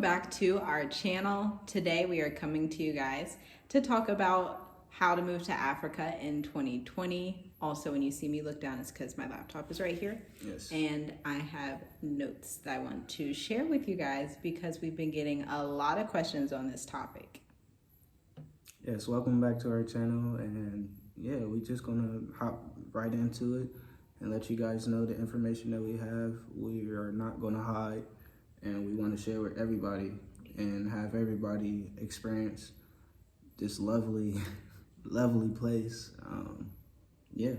back to our channel. Today we are coming to you guys to talk about how to move to Africa in 2020. Also, when you see me look down, it's because my laptop is right here. Yes. And I have notes that I want to share with you guys because we've been getting a lot of questions on this topic. Yes, welcome back to our channel, and yeah, we're just gonna hop right into it and let you guys know the information that we have. We are not gonna hide, and we want to share with everybody and have everybody experience this lovely place. Yeah.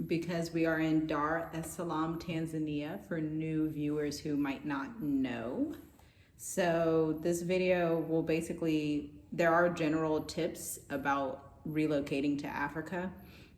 Because we are in Dar es Salaam, Tanzania, for new viewers who might not know. So this video will basically, there are general tips about relocating to Africa,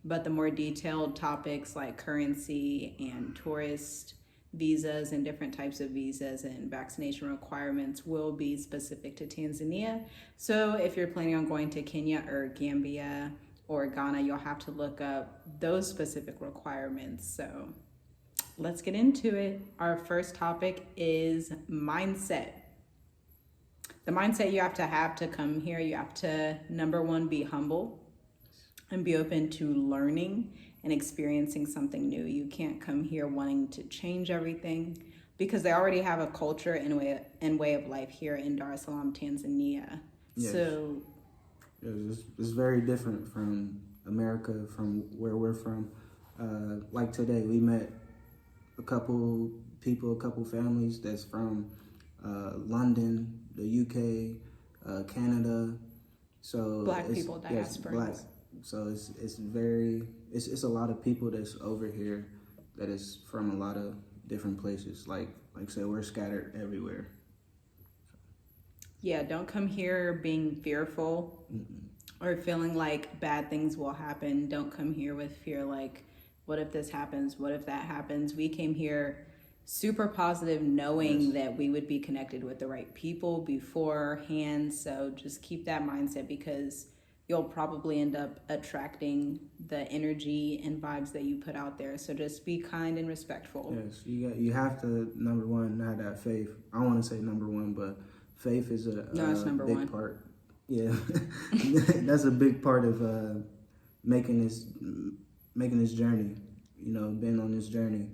but the more detailed topics like currency and tourist visas and different types of visas and vaccination requirements will be specific to Tanzania. So if you're planning on going to Kenya or Gambia or Ghana, you'll have to look up those specific requirements. So let's get into it. Our first topic is mindset. The mindset you have to come here, you have to, number one, be humble and be open to learning and experiencing something new. You can't come here wanting to change everything because they already have a culture and way of life here in Dar es Salaam, Tanzania. Yes. So it's very different from America, from where we're from. Like today, we met a couple families that's from London, the UK, Canada. So Black people, diaspora. Black. So it's a lot of people that's over here that is from a lot of different places. Like I said, we're scattered everywhere. Yeah, don't come here being fearful or feeling like bad things will happen. Don't come here with fear like, what if this happens? What if that happens? We came here super positive, knowing that we would be connected with the right people beforehand. So just keep that mindset because you'll probably end up attracting the energy and vibes that you put out there. So just be kind and respectful. Yes, you have to, number one, have that faith. I don't want to say number one, but faith is a big part. Yeah, that's a big part of making this journey. You know, being on this journey.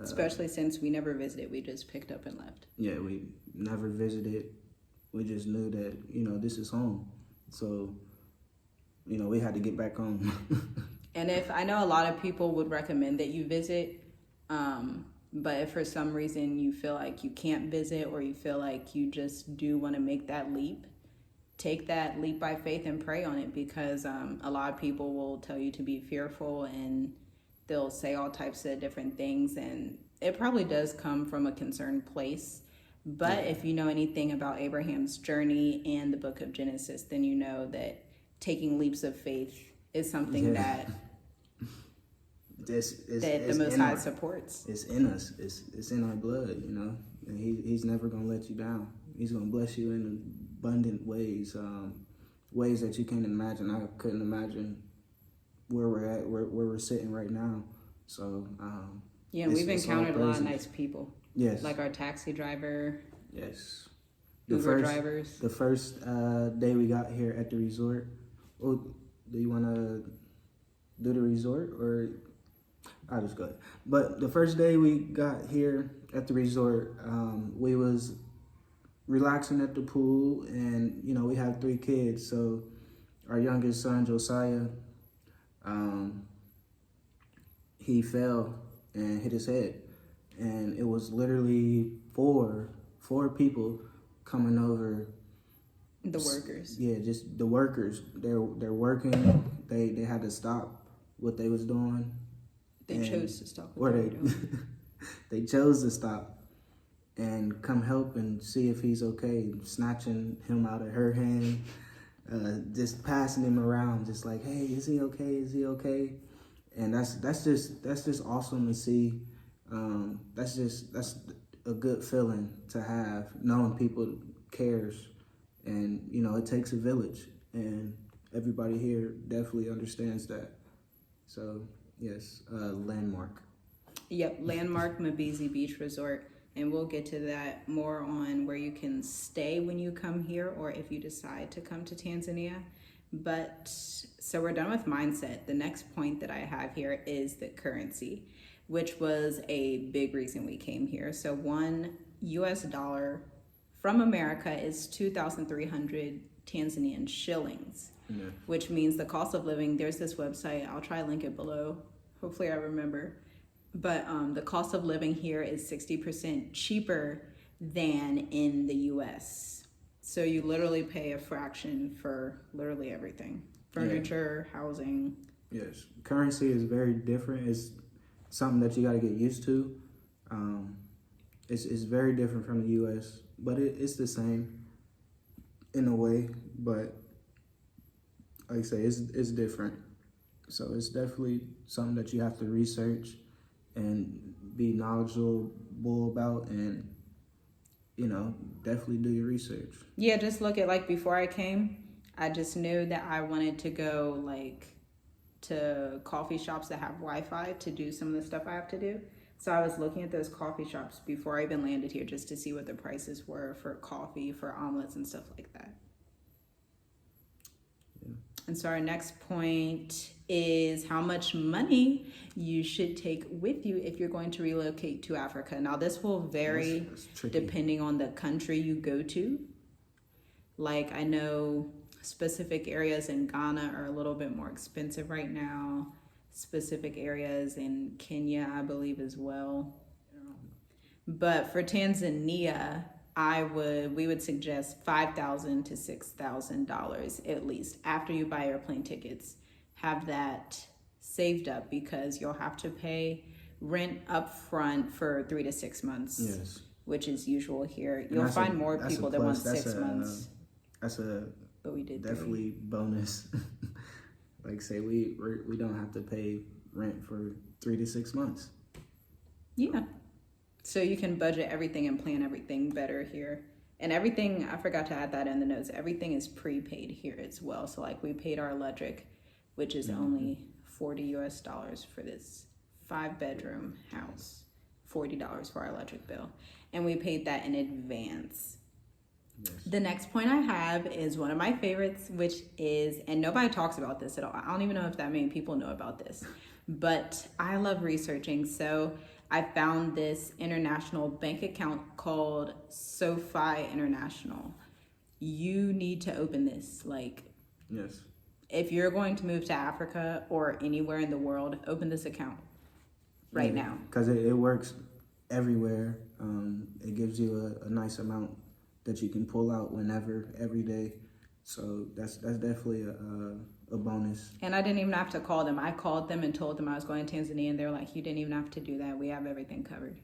Especially since we never visited, we just picked up and left. Yeah, we never visited. We just knew that, you know, this is home. So, you know, we had to get back home. And if I know a lot of people would recommend that you visit, but if for some reason you feel like you can't visit or you feel like you just do want to make that leap, take that leap by faith and pray on it because a lot of people will tell you to be fearful and they'll say all types of different things, and it probably does come from a concerned place. But if you know anything about Abraham's journey and the book of Genesis, then you know that taking leaps of faith is something that the Most High supports. It's in us. It's in our blood, you know. And he's never gonna let you down. He's gonna bless you in abundant ways, ways that you can't imagine. I couldn't imagine where we're at, where we're sitting right now. So yeah, we've encountered a lot of nice people. Yes, like our taxi driver. Yes, Uber drivers. The first day we got here at the resort. Oh, do you want to do the resort or I'll just go ahead. But the first day we got here at the resort, we was relaxing at the pool, and you know we have 3 kids. So our youngest son Josiah, he fell and hit his head, and it was literally four people coming over. The workers. Yeah, just the workers. They're working. They had to stop what they was doing. They chose to stop. They chose to stop and come help and see if he's okay. Snatching him out of her hand, just passing him around, just like, hey, is he okay? Is he okay? And that's just awesome to see. That's a good feeling to have, knowing people cares. And, you know, it takes a village, and everybody here definitely understands that. So, yes, Landmark. Yep, Landmark Mbizi Beach Resort. And we'll get to that more on where you can stay when you come here or if you decide to come to Tanzania. But so we're done with mindset. The next point that I have here is the currency, which was a big reason we came here. So $1 from America is 2,300 Tanzanian shillings, which means the cost of living, there's this website, I'll try to link it below. Hopefully I remember. But the cost of living here is 60% cheaper than in the US. So you literally pay a fraction for literally everything. Furniture, housing. Yes. Currency is very different. It's something that you got to get used to. It's very different from the US, but it's the same in a way. But like I say, it's different. So it's definitely something that you have to research and be knowledgeable about, and definitely do your research. Yeah, just look at, like, before I came, I just knew that I wanted to go like to coffee shops that have Wi-Fi to do some of the stuff I have to do. So I was looking at those coffee shops before I even landed here just to see what the prices were for coffee, for omelets and stuff like that. And so our next point is how much money you should take with you if you're going to relocate to Africa. Now, this will vary depending on the country you go to. Like, I know specific areas in Ghana are a little bit more expensive right now. Specific areas in Kenya, I believe, as well. But for Tanzania, we would suggest $5,000 to $6,000 at least after you buy airplane tickets. Have that saved up because you'll have to pay rent up front for 3 to 6 months. Yes. Which is usual here. You'll find more people that want 6 months. But we did definitely 3. Bonus. Like, say we don't have to pay rent for 3 to 6 months. Yeah. So you can budget everything and plan everything better here. And everything, I forgot to add that in the notes, everything is prepaid here as well. So like, we paid our electric, which is only $40 for this 5-bedroom house, $40 for our electric bill. And we paid that in advance. Yes. The next point I have is one of my favorites, which is, and nobody talks about this at all. I don't even know if that many people know about this, but I love researching. So I found this international bank account called SoFi International. You need to open this. Like, yes. If you're going to move to Africa or anywhere in the world, open this account right now. Because it works everywhere. It gives you a nice amount that you can pull out whenever, every day. So that's definitely a bonus. And I didn't even have to call them. I called them and told them I was going to Tanzania, and they're like, you didn't even have to do that. We have everything covered.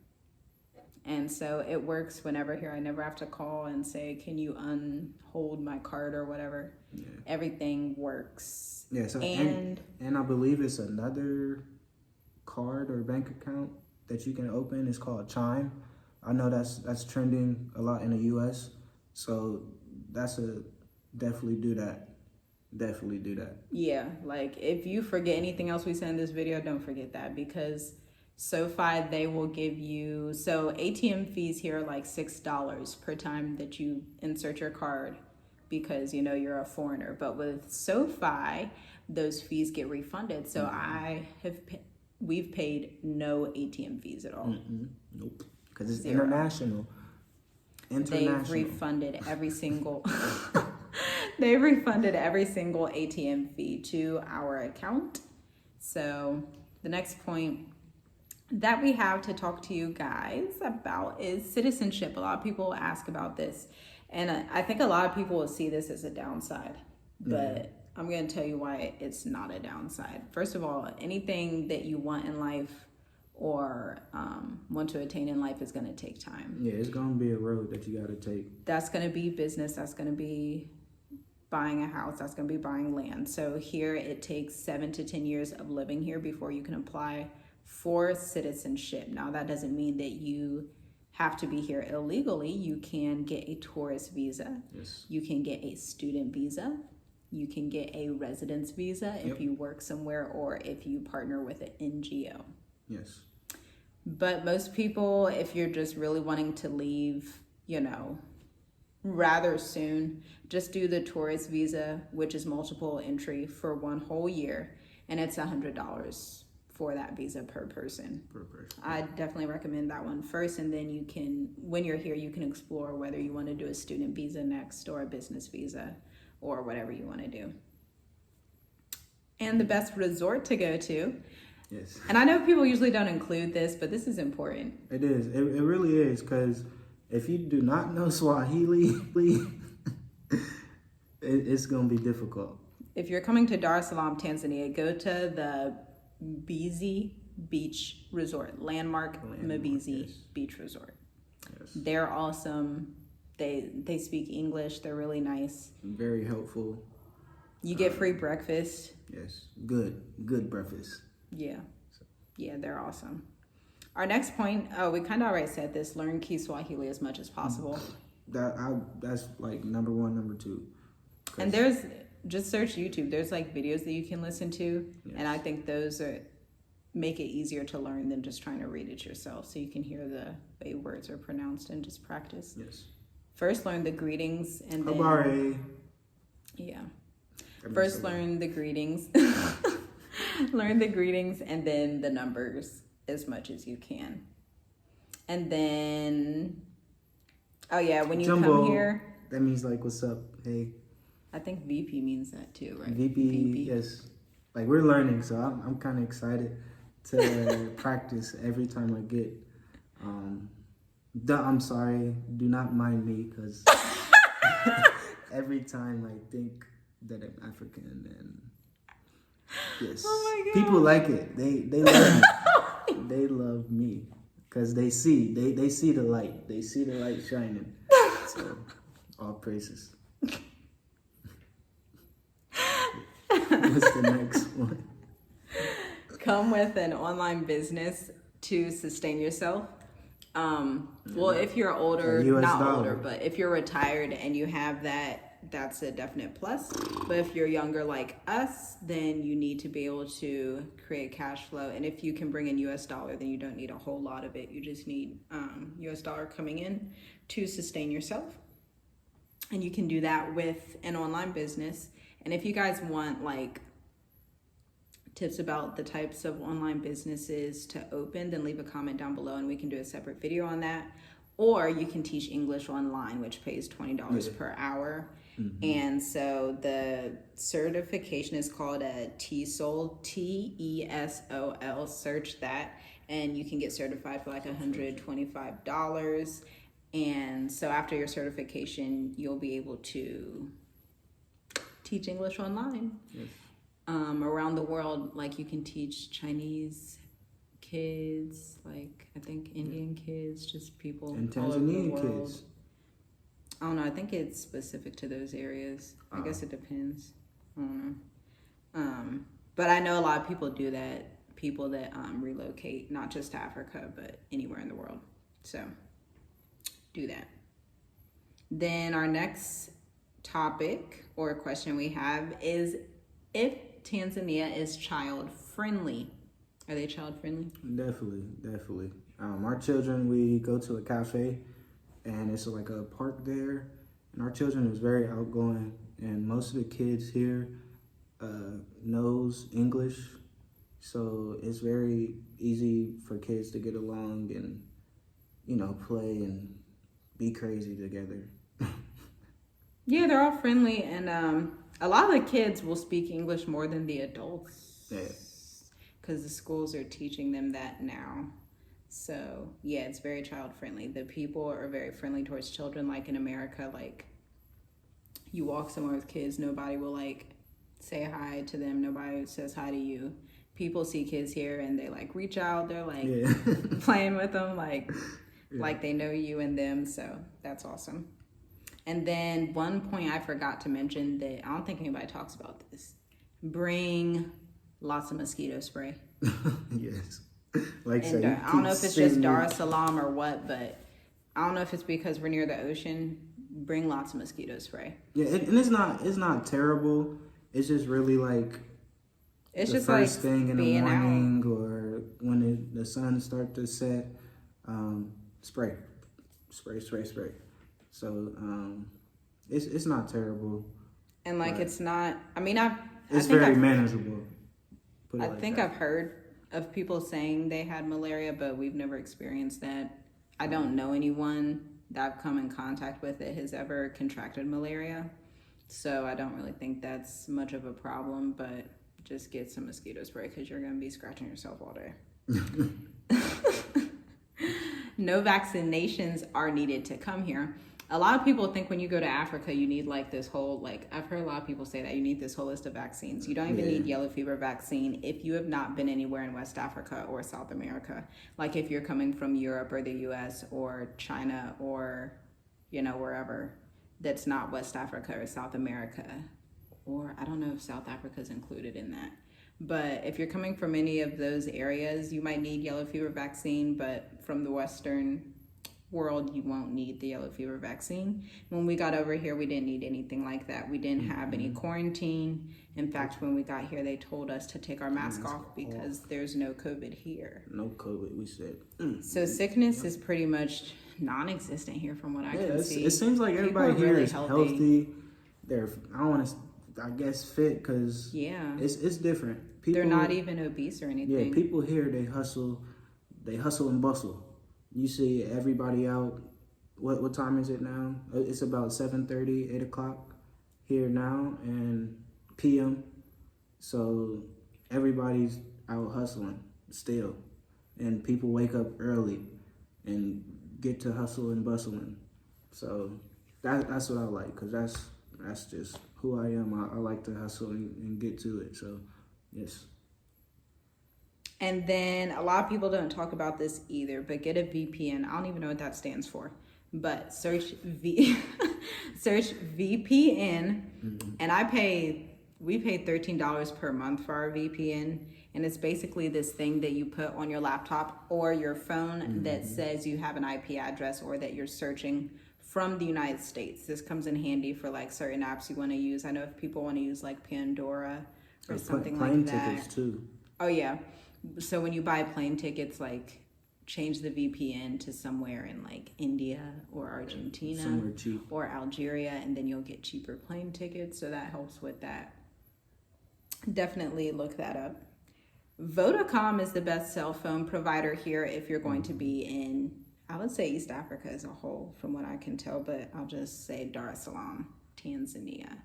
And so it works whenever here. I never have to call and say, can you unhold my card or whatever. Yeah. Everything works. Yeah, so and I believe it's another card or bank account that you can open. It's called Chime. I know that's trending a lot in the US. So definitely do that. Definitely do that. Yeah, like if you forget anything else we said in this video, don't forget that, because SoFi, they will give you, so ATM fees here are like $6 per time that you insert your card because you're a foreigner. But with SoFi, those fees get refunded. So we've paid no ATM fees at all. Nope, because it's international. They've refunded every single they've refunded every single ATM fee to our account. So the next point that we have to talk to you guys about is citizenship. A lot of people ask about this, and I think a lot of people will see this as a downside, but I'm going to tell you why it's not a downside. First of all, anything that you want in life or want to attain in life is going to take time. Yeah, it's going to be a road that you got to take. That's going to be business. That's going to be buying a house. That's going to be buying land. So here it takes 7 to 10 years of living here before you can apply for citizenship. Now, that doesn't mean that you have to be here illegally. You can get a tourist visa. Yes. You can get a student visa. You can get a residence visa if you work somewhere or if you partner with an NGO. Yes. But most people, if you're just really wanting to leave, rather soon, just do the tourist visa, which is multiple entry for 1 whole year, and it's $100 for that visa per person. I definitely recommend that one first, and then when you're here, you can explore whether you want to do a student visa next or a business visa or whatever you want to do. And the best resort to go to. Yes. And I know people usually don't include this, but this is important. It is. It really is, because if you do not know Swahili, it's going to be difficult. If you're coming to Dar es Salaam, Tanzania, go to the Mbezi Beach Resort, Landmark Mbezi yes. Beach Resort. Yes. They're awesome. They speak English. They're really nice. Very helpful. You get free breakfast. Yes. Good breakfast. Yeah. Yeah, they're awesome. Our next point, we kind of already said this, learn Kiswahili as much as possible. That's like number one, number two. And just search YouTube. There's like videos that you can listen to. Yes. And I think those make it easier to learn than just trying to read it yourself. So you can hear the way words are pronounced and just practice. Yes. First, learn the greetings and then... Habari. Yeah. First, learn the greetings. Learn the greetings and then the numbers as much as you can. And then... Oh, yeah, when you Jumbo, come here... That means like, what's up? Hey. I think VP means that too, right? VP, yes. Like, we're learning, so I'm kind of excited to practice every time I get. I'm sorry, do not mind me, because every time I think that I'm African, and yes, oh my God. People like it. They love me. They love me because they see the light. They see the light shining. So, all praises. What's the next one? Come with an online business to sustain yourself. Well, if you're older, not older, but if you're retired and you have that, that's a definite plus. But if you're younger like us, then you need to be able to create cash flow. And if you can bring in US dollar, then you don't need a whole lot of it. You just need US dollar coming in to sustain yourself. And you can do that with an online business. And if you guys want like tips about the types of online businesses to open, then leave a comment down below and we can do a separate video on that. Or you can teach English online, which pays $20 per hour. Mm-hmm. And so the certification is called a TESOL, TESOL. Search that and you can get certified for like $125. And so after your certification, you'll be able to teach English online. Yes. Around the world, like you can teach Chinese kids, like I think Indian kids, just people and all over the Tanzanian world. Kids. I don't know. I think it's specific to those areas. I guess it depends. I don't know. But I know a lot of people do that. People that relocate, not just to Africa, but anywhere in the world. So do that. Then our next topic or question we have is if Tanzania is child friendly. Are they child friendly? Definitely. Our children, we go to a cafe and it's like a park there, and our children is very outgoing, and most of the kids here knows English, so it's very easy for kids to get along and play and be crazy together. Yeah, they're all friendly, and a lot of the kids will speak English more than the adults. Yeah. Because the schools are teaching them that now. So, yeah, it's very child-friendly. The people are very friendly towards children. Like in America, like, you walk somewhere with kids, nobody will, like, say hi to them. Nobody says hi to you. People see kids here, and they, like, reach out. They're, like, playing with them, like they know you and them. So, that's awesome. And then one point I forgot to mention that I don't think anybody talks about this. Bring lots of mosquito spray. Yes. Like and I don't know if it's just Dar es Salaam or what, but I don't know if it's because we're near the ocean. Bring lots of mosquito spray. Yeah, and it's not terrible. It's just really like It's the just first like thing in the being out. morning or when the sun starts to set, spray. So it's not terrible. And like But it's not. I mean, I it's think very manageable. Put it I like think that. I've heard of people saying they had malaria, but we've never experienced that. I don't know anyone that I've come in contact with that has ever contracted malaria. So I don't really think that's much of a problem, but just get some mosquito spray because you're going to be scratching yourself all day. No vaccinations are needed to come here. A lot of people think when you go to Africa, you need like this whole, like, I've heard a lot of people say that you need this whole list of vaccines. You don't even need yellow fever vaccine if you have not been anywhere in West Africa or South America. Like if you're coming from Europe or the US or China or, you know, wherever that's not West Africa or South America. Or I don't know if South Africa is included in that. But if you're coming from any of those areas, you might need yellow fever vaccine, but from the Western world, you won't need the yellow fever vaccine. When we got over here, we didn't need anything like that. We didn't have any quarantine. In fact, when we got here, they told us to take our mask off because there's no COVID here. No COVID, we said. So sickness is pretty much non-existent here from what I can see. It seems like everybody People are here really is healthy. They're, I don't want to, I guess, fit because it's different. People, they're not even obese or anything. Yeah, people here, they hustle and bustle. You see everybody out. What time is it now? It's about 7:30, 8 o'clock here now, and p.m. So everybody's out hustling still, and people wake up early and get to hustle and bustling. So that's what I like, because that's just who I am. I like to hustle and get to it. So yes. And then a lot of people don't talk about this either, but get a VPN. I don't even know what that stands for, but search VPN, and we pay $13 per month for our VPN, and it's basically this thing that you put on your laptop or your phone that says you have an IP address or that you're searching from the United States. This comes in handy for like certain apps you want to use. I know if people want to use like Pandora or something like that. Plane tickets too. Oh yeah. So when you buy plane tickets, like change the VPN to somewhere in like India or Argentina, somewhere cheap, or Algeria, and then you'll get cheaper plane tickets. So that helps with that. Definitely look that up. Vodacom is the best cell phone provider here if you're going to be in, I would say East Africa as a whole, from what I can tell, but I'll just say Dar es Salaam, Tanzania.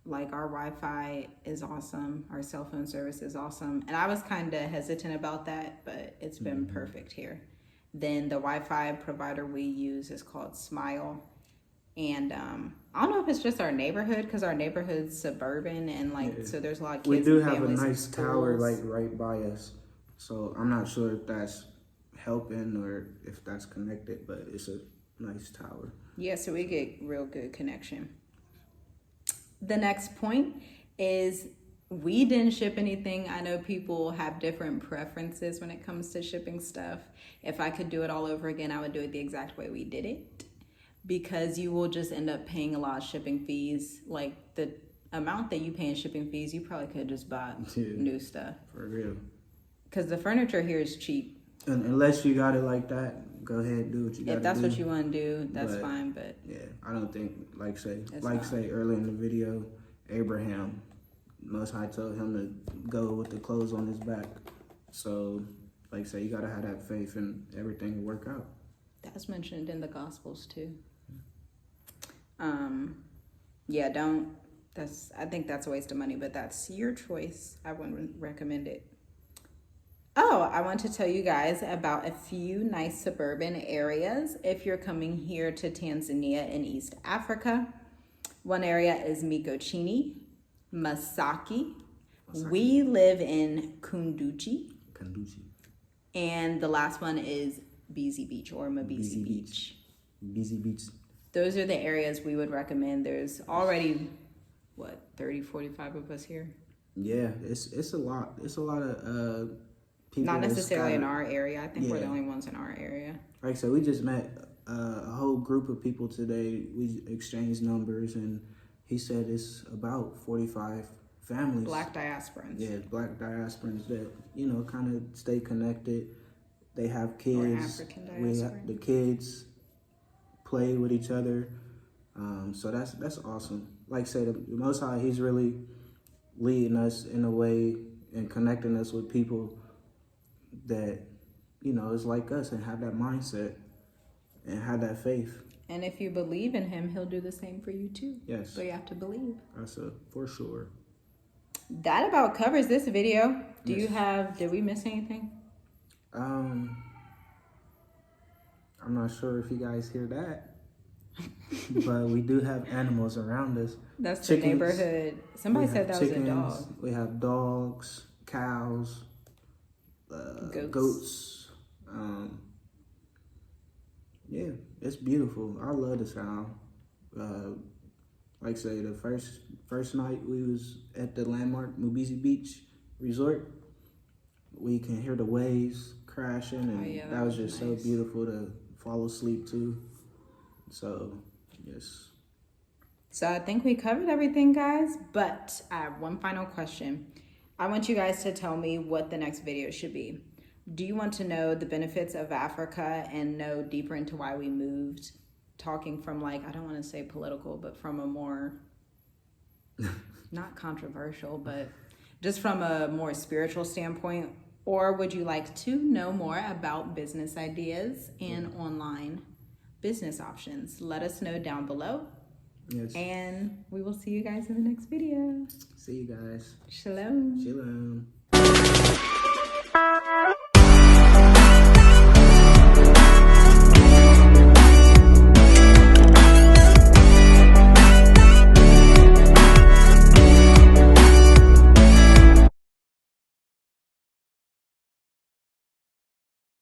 Our Wi-Fi is awesome. Our cell phone service is awesome. And I was kind of hesitant about that, but it's been perfect here. Then the Wi-Fi provider we use is called Smile. And I don't know if it's just our neighborhood, because our neighborhood's suburban and so there's a lot of kids. We do and have a families nice and tower schools. like right by us. So I'm not sure if that's helping or if that's connected, but it's a nice tower. Yeah, so we get real good connection. The next point is we didn't ship anything. I know people have different preferences when it comes to shipping stuff. If I could do it all over again, I would do it the exact way we did it, because you will just end up paying a lot of shipping fees. Like the amount that you pay in shipping fees, you probably could just buy new stuff. For real. Because the furniture here is cheap. And unless you got it like that, go ahead and do what you got to do. If that's what you want to do, that's fine. But yeah, I don't think, say earlier in the video, Abraham, Most High told him to go with the clothes on his back. So, you got to have that faith and everything will work out. That's mentioned in the Gospels too. I think that's a waste of money, but that's your choice. I wouldn't recommend it. Oh, I want to tell you guys about a few nice suburban areas if you're coming here to Tanzania in East Africa. One area is Mikochini, Masaki. We live in Kunduchi. And the last one is Bizi Beach or Mabisi Beach. Bizi Beach. Those are the areas we would recommend. There's already, 30, 45 of us here? Yeah, it's a lot. It's a lot of people. Not necessarily in our area. I think we're the only ones in our area. Like I said, we just met a whole group of people today. We exchanged numbers, and he said it's about 45 families. Black diasporans. Yeah, black diasporans that, you know, kind of stay connected. They have kids. Or African diasporans. The kids play with each other. So that's awesome. Like I said, the Most High, He's really leading us in a way and connecting us with people that, you know, is like us and have that mindset and have that faith. And if you believe in Him, He'll do the same for you too. Yes. So you have to believe. That's for sure. That about covers this video. Yes. Did we miss anything? I'm not sure if you guys hear that. But we do have animals around us. That's Chickens. the neighborhood. Somebody said that chickens, was a dog. We have dogs, cows, goats. Yeah, it's beautiful. I love the sound. Like I say, the first night we was at the landmark Mubisi Beach Resort. We can hear the waves crashing, and that was just nice. So beautiful to fall asleep to. So, yes. So I think we covered everything, guys, but I have one final question. I want you guys to tell me what the next video should be. Do you want to know the benefits of Africa and know deeper into why we moved? Talking from, like, I don't want to say political, but from a more, not controversial, but just from a more spiritual standpoint? Or would you like to know more about business ideas and online business options? Let us know down below. Yes. And we will see you guys in the next video. See you guys. Shalom. Shalom.